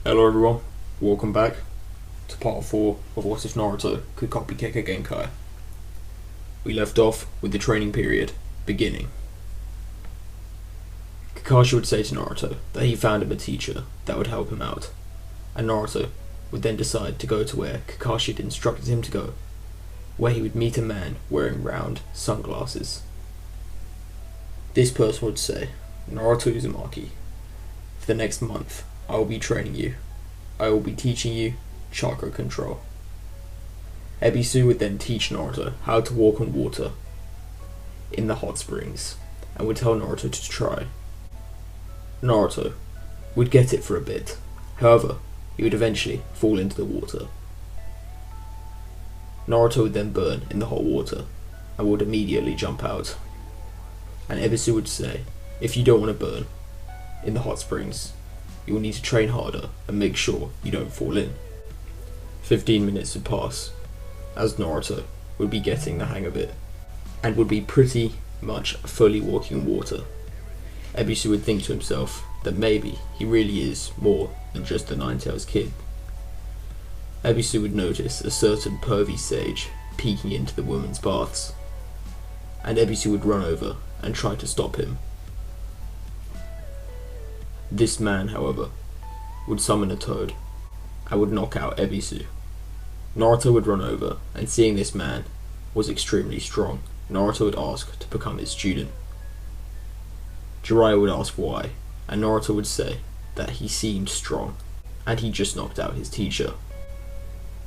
Hello everyone, welcome back to part 4 of What If Naruto Could Copy Kekkei Genkai. We left off with the training period beginning. Kakashi would say to Naruto that he found him a teacher that would help him out, and Naruto would then decide to go to where Kakashi had instructed him to go, where he would meet a man wearing round sunglasses. This person would say, "Naruto Uzumaki, for the next month I will be training you. I will be teaching you chakra control." Ebisu would then teach Naruto how to walk on water in the hot springs and would tell Naruto to try. Naruto would get it for a bit, however, he would eventually fall into the water. Naruto would then burn in the hot water and would immediately jump out. And Ebisu would say, "If you don't want to burn in the hot springs, you will need to train harder and make sure you don't fall in." 15 minutes would pass, as Naruto would be getting the hang of it, and would be pretty much fully walking on water. Ebisu would think to himself that maybe he really is more than just the Nine-Tails kid. Ebisu would notice a certain pervy sage peeking into the women's baths, and Ebisu would run over and try to stop him. This man, however, would summon a toad and would knock out Ebisu. Naruto would run over, and seeing this man was extremely strong, Naruto would ask to become his student. Jiraiya would ask why, and Naruto would say that he seemed strong, and he just knocked out his teacher.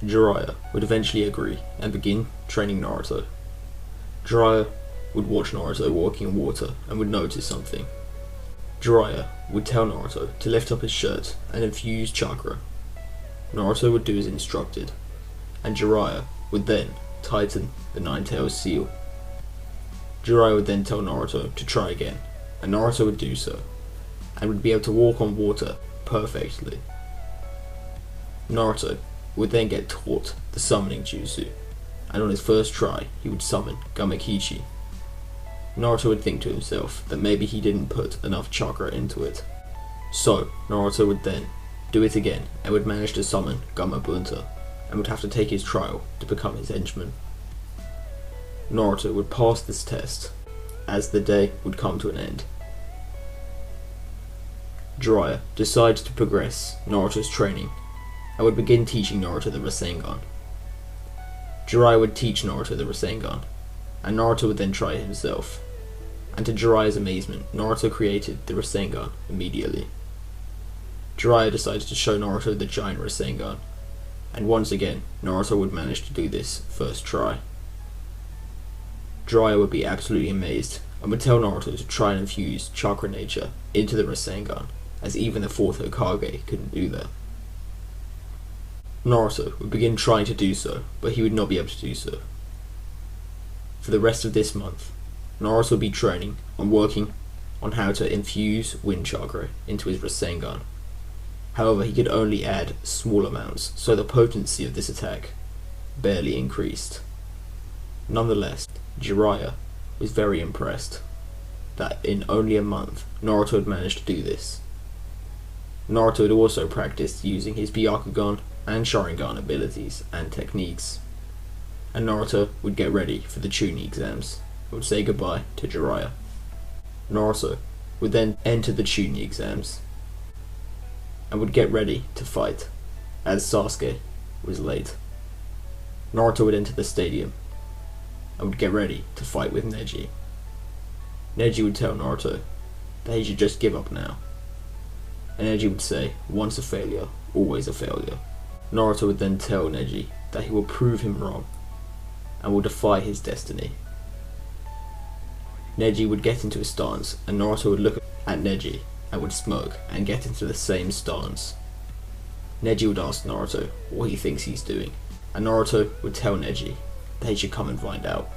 Jiraiya would eventually agree and begin training Naruto. Jiraiya would watch Naruto walking in water and would notice something. Jiraiya would tell Naruto to lift up his shirt and infuse chakra. Naruto would do as instructed, and Jiraiya would then tighten the Nine-Tails seal. Jiraiya would then tell Naruto to try again, and Naruto would do so, and would be able to walk on water perfectly. Naruto would then get taught the summoning jutsu, and on his first try he would summon Gamekichi. Naruto would think to himself that maybe he didn't put enough chakra into it. So Naruto would then do it again and would manage to summon Gamabunta, and would have to take his trial to become his henchman. Naruto would pass this test as the day would come to an end. Jiraiya decides to progress Naruto's training and would begin teaching Naruto the Rasengan. Jiraiya would teach Naruto the Rasengan, and Naruto would then try it himself, and to Jiraiya's amazement, Naruto created the Rasengan immediately. Jiraiya decided to show Naruto the giant Rasengan, and once again, Naruto would manage to do this first try. Jiraiya would be absolutely amazed, and would tell Naruto to try and infuse chakra nature into the Rasengan, as even the 4th Hokage couldn't do that. Naruto would begin trying to do so, but he would not be able to do so. For the rest of this month, Naruto would be training on working on how to infuse wind chakra into his Rasengan. However, he could only add small amounts, so the potency of this attack barely increased. Nonetheless, Jiraiya was very impressed that in only a month Naruto had managed to do this. Naruto had also practiced using his Byakugan and Sharingan abilities and techniques, and Naruto would get ready for the Chunin exams and would say goodbye to Jiraiya. Naruto would then enter the Chunin exams and would get ready to fight, as Sasuke was late. Naruto would enter the stadium and would get ready to fight with Neji. Neji would tell Naruto that he should just give up now, and Neji would say, "Once a failure, always a failure." Naruto would then tell Neji that he will prove him wrong and will defy his destiny. Neji would get into a stance, and Naruto would look at Neji and would smirk and get into the same stance. Neji would ask Naruto what he thinks he's doing, and Naruto would tell Neji that he should come and find out.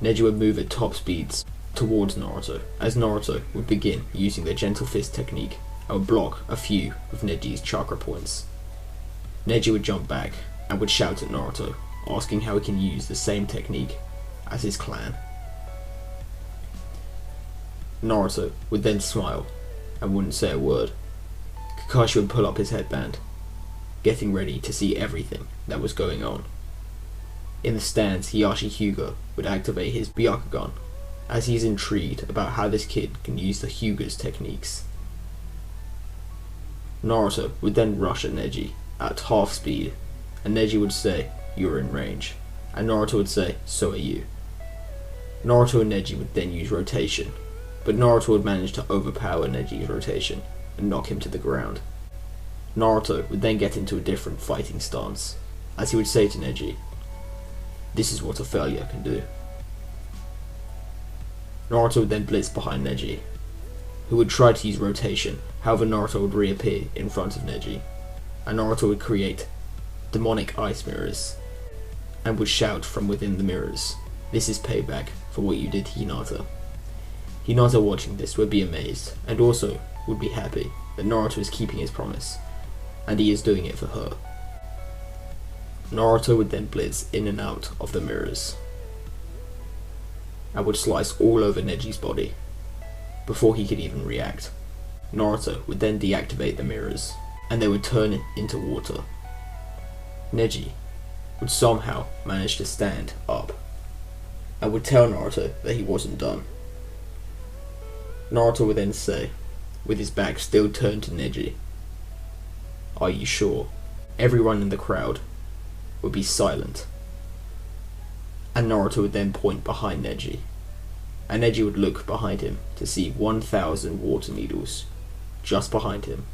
Neji would move at top speeds towards Naruto, as Naruto would begin using the gentle fist technique and would block a few of Neji's chakra points. Neji would jump back and would shout at Naruto, asking how he can use the same technique as his clan. Naruto would then smile and wouldn't say a word. Kakashi would pull up his headband, getting ready to see everything that was going on. In the stands, Hiyashi Hyuga would activate his Byakugan, as he is intrigued about how this kid can use the Hyuga's techniques. Naruto would then rush at Neji at half speed, and Neji would say, "You're in range," and Naruto would say, "So are you." Naruto and Neji would then use rotation, but Naruto would manage to overpower Neji's rotation and knock him to the ground. Naruto would then get into a different fighting stance, as he would say to Neji, "This is what a failure can do." Naruto would then blitz behind Neji, who would try to use rotation. However, Naruto would reappear in front of Neji, and Naruto would create demonic ice mirrors, and would shout from within the mirrors, "This is payback for what you did to Hinata." Hinata, watching this, would be amazed, and also would be happy that Naruto is keeping his promise, and he is doing it for her. Naruto would then blitz in and out of the mirrors, and would slice all over Neji's body, before he could even react. Naruto would then deactivate the mirrors, and they would turn into water. Neji would somehow manage to stand up, and would tell Naruto that he wasn't done. Naruto would then say, with his back still turned to Neji, "Are you sure?" Everyone in the crowd would be silent, and Naruto would then point behind Neji, and Neji would look behind him to see 1,000 water needles just behind him.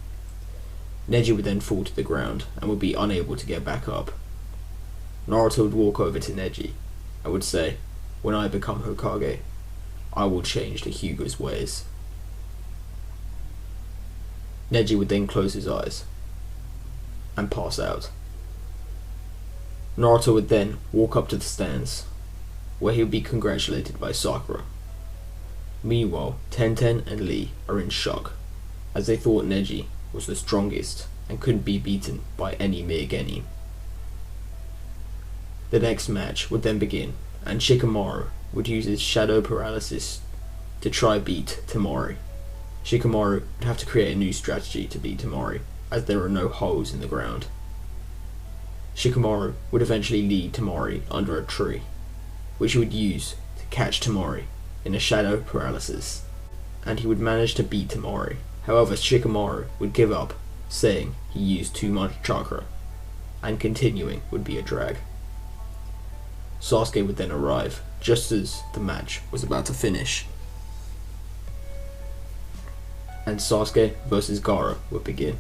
Neji would then fall to the ground and would be unable to get back up. Naruto would walk over to Neji and would say, "When I become Hokage, I will change the Hyuga's ways." Neji would then close his eyes and pass out. Naruto would then walk up to the stands, where he would be congratulated by Sakura. Meanwhile, Tenten and Lee are in shock, as they thought Neji was the strongest and couldn't be beaten by any mere genin. The next match would then begin, and Shikamaru would use his shadow paralysis to try beat Temari. Shikamaru would have to create a new strategy to beat Temari, as there are no holes in the ground. Shikamaru would eventually lead Temari under a tree, which he would use to catch Temari in a shadow paralysis, and he would manage to beat Temari. However, Shikamaru would give up, saying he used too much chakra, and continuing would be a drag. Sasuke would then arrive, just as the match was about to finish, and Sasuke versus Gaara would begin.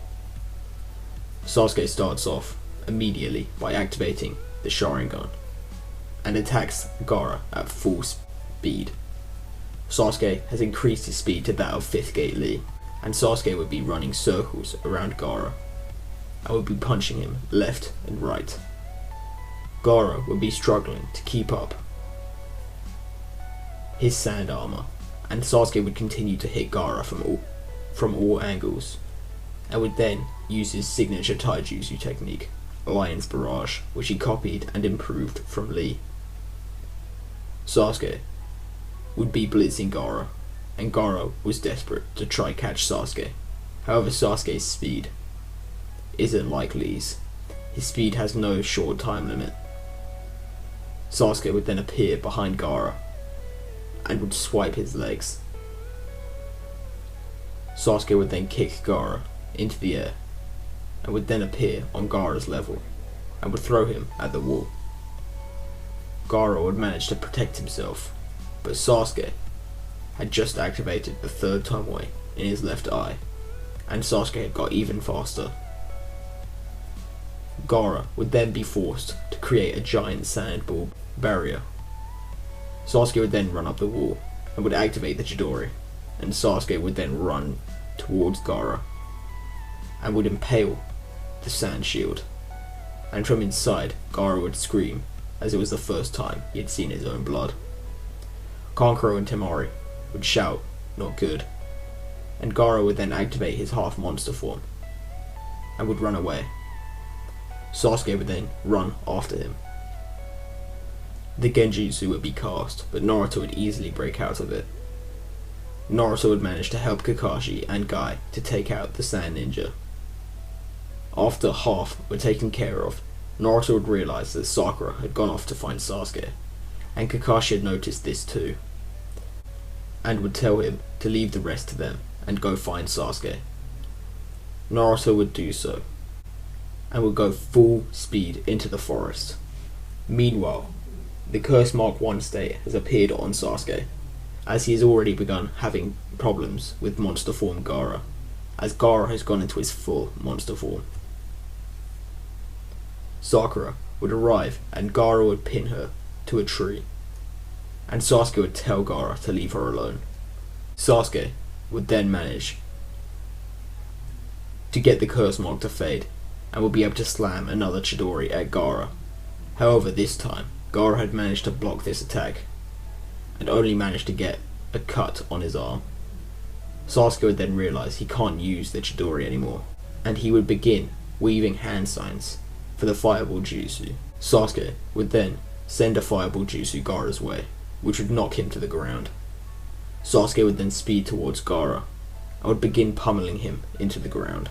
Sasuke starts off immediately by activating the Sharingan, and attacks Gaara at full speed. Sasuke has increased his speed to that of 5th Gate Lee, and Sasuke would be running circles around Gaara, and would be punching him left and right. Gaara would be struggling to keep up his sand armor, and Sasuke would continue to hit Gaara from all angles, and would then use his signature taijutsu technique, Lion's Barrage, which he copied and improved from Lee. Sasuke would be blitzing Gaara, and Gaara was desperate to try catch Sasuke. However, Sasuke's speed isn't like Lee's. His speed has no short time limit. Sasuke would then appear behind Gaara and would swipe his legs. Sasuke would then kick Gaara into the air and would then appear on Gaara's level and would throw him at the wall. Gaara would manage to protect himself, but Sasuke had just activated the 3rd Tomoe in his left eye, and Sasuke had got even faster. Gaara would then be forced to create a giant sand ball barrier. Sasuke would then run up the wall and would activate the Chidori, and Sasuke would then run towards Gaara and would impale the sand shield, and from inside Gaara would scream, as it was the first time he had seen his own blood. Kankuro and Temari would shout, "Not good," and Gaara would then activate his half monster form and would run away. Sasuke would then run after him. The Genjutsu would be cast, but Naruto would easily break out of it. Naruto would manage to help Kakashi and Guy to take out the Sand Ninja, After half were taken care of, Naruto would realize that Sakura had gone off to find Sasuke, and Kakashi had noticed this too, and would tell him to leave the rest to them and go find Sasuke. Naruto would do so, and would go full speed into the forest. Meanwhile, the curse mark 1 state has appeared on Sasuke, as he has already begun having problems with monster form Gaara, as Gaara has gone into his full monster form. Sakura would arrive and Gaara would pin her to a tree, and Sasuke would tell Gaara to leave her alone. Sasuke would then manage to get the curse mark to fade, and would be able to slam another Chidori at Gaara. However, this time, Gaara had managed to block this attack, and only managed to get a cut on his arm. Sasuke would then realise he can't use the Chidori anymore, and he would begin weaving hand signs for the Fireball Jutsu. Sasuke would then send a Fireball Jutsu Gaara's way, which would knock him to the ground. Sasuke would then speed towards Gaara, and would begin pummeling him into the ground.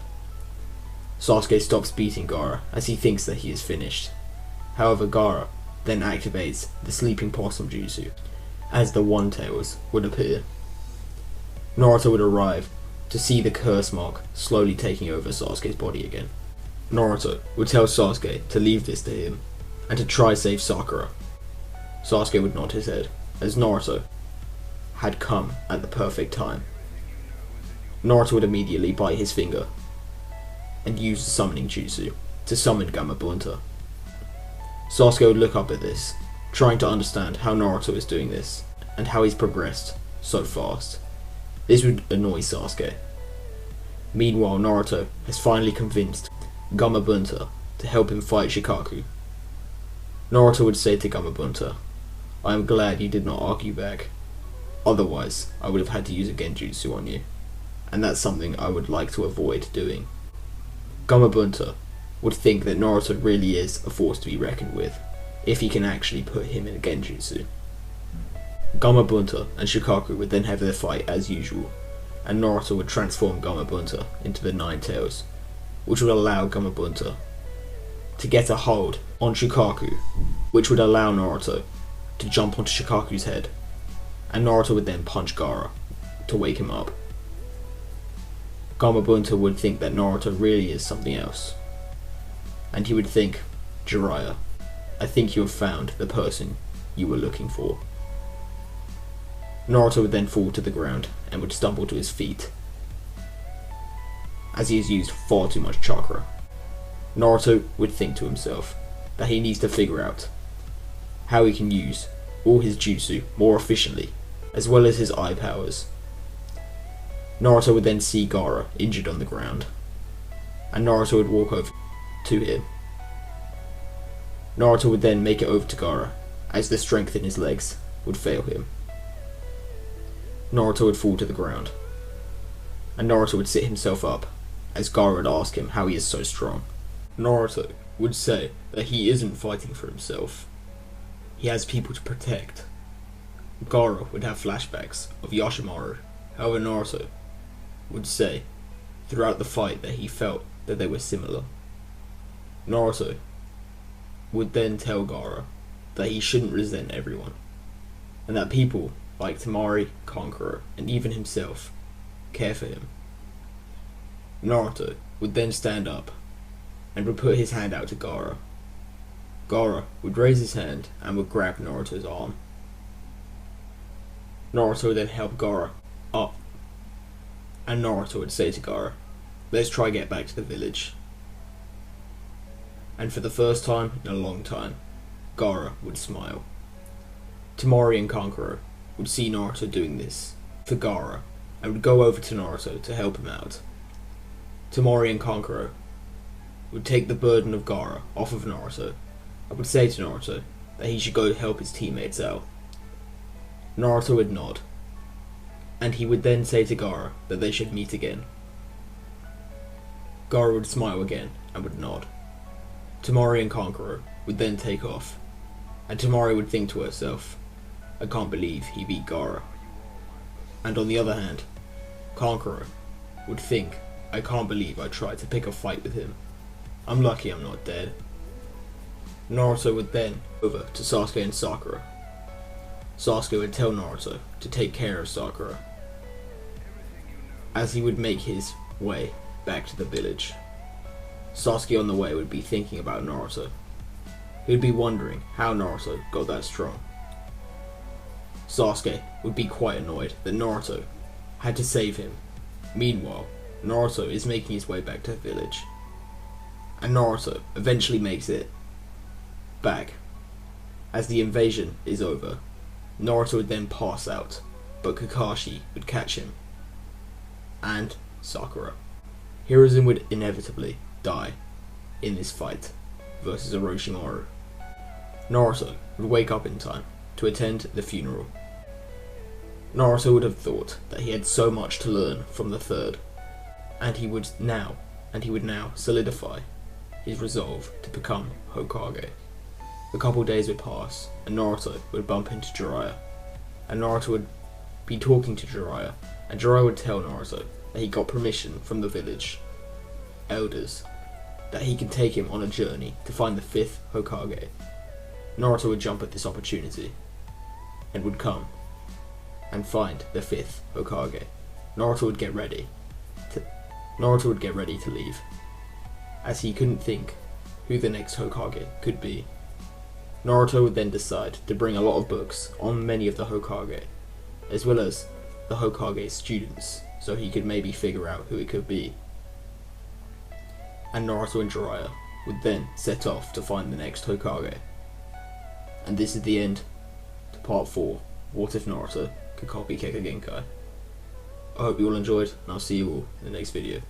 Sasuke stops beating Gaara as he thinks that he is finished. However, Gaara then activates the Sleeping Possum Jutsu, as the One Tails would appear. Naruto would arrive to see the curse mark slowly taking over Sasuke's body again. Naruto would tell Sasuke to leave this to him, and to try save Sakura. Sasuke would nod his head, as Naruto had come at the perfect time. Naruto would immediately bite his finger, and use the Summoning Jutsu to summon Gamabunta. Sasuke would look up at this, trying to understand how Naruto is doing this, and how he's progressed so fast. This would annoy Sasuke. Meanwhile, Naruto has finally convinced Gamabunta to help him fight Shikaku. Naruto would say to Gamabunta, "I am glad you did not argue back. Otherwise, I would have had to use a Genjutsu on you, and that's something I would like to avoid doing." Gamabunta would think that Naruto really is a force to be reckoned with, if he can actually put him in a Genjutsu. Gamabunta and Shikaku would then have their fight as usual, and Naruto would transform Gamabunta into the Nine Tails, which would allow Gamabunta to get a hold on Shikaku, which would allow Naruto to jump onto Shikaku's head, and Naruto would then punch Gaara to wake him up. Gamabunta would think that Naruto really is something else, and he would think, "Jiraiya, I think you have found the person you were looking for." Naruto would then fall to the ground and would stumble to his feet, as he has used far too much chakra. Naruto would think to himself that he needs to figure out how he can use all his jutsu more efficiently, as well as his eye powers. Naruto would then see Gaara injured on the ground, and Naruto would walk over to him. Naruto would then make it over to Gaara, as the strength in his legs would fail him. Naruto would fall to the ground, and Naruto would sit himself up, as Gaara would ask him how he is so strong. Naruto would say that he isn't fighting for himself. He has people to protect. Gaara would have flashbacks of Yashimaru. However, Naruto would say throughout the fight that he felt that they were similar. Naruto would then tell Gaara that he shouldn't resent everyone, and that people like Temari, Kankuro, and even himself care for him. Naruto would then stand up and would put his hand out to Gaara. Gaara would raise his hand and would grab Naruto's arm. Naruto would then help Gaara up, and Naruto would say to Gaara, "Let's try get back to the village." And for the first time in a long time, Gaara would smile. Temari and Kankuro would see Naruto doing this for Gaara, and would go over to Naruto to help him out. Temari and Kankuro would take the burden of Gaara off of Naruto, and would say to Naruto that he should go help his teammates out. Naruto would nod, and he would then say to Gaara that they should meet again. Gaara would smile again and would nod. Temari and Kankuro would then take off, and Temari would think to herself, "I can't believe he beat Gaara." And on the other hand, Kankuro would think, "I can't believe I tried to pick a fight with him." I'm lucky I'm not dead. Naruto would then go over to Sasuke and Sakura. Sasuke would tell Naruto to take care of Sakura, as he would make his way back to the village. Sasuke on the way would be thinking about Naruto. He would be wondering how Naruto got that strong. Sasuke would be quite annoyed that Naruto had to save him. Meanwhile, Naruto is making his way back to the village, and Naruto eventually makes it back. As the invasion is over, Naruto would then pass out, but Kakashi would catch him, and Sakura. Hiruzen would inevitably die in this fight versus Orochimaru. Naruto would wake up in time to attend the funeral. Naruto would have thought that he had so much to learn from the third, and he would now solidify his resolve to become Hokage. A couple days would pass, and Naruto would bump into Jiraiya, and Naruto would be talking to Jiraiya, and Jiraiya would tell Naruto that he got permission from the village elders that he can take him on a journey to find the 5th Hokage. Naruto would jump at this opportunity and would come and find the 5th Hokage. Naruto would get ready to leave, as he couldn't think who the next Hokage could be. Naruto would then decide to bring a lot of books on many of the Hokage, as well as the Hokage students, so he could maybe figure out who it could be. And Naruto and Jiraiya would then set off to find the next Hokage. And this is the end to part 4. What if Naruto could copy Kekkei Genkai? I hope you all enjoyed, and I'll see you all in the next video.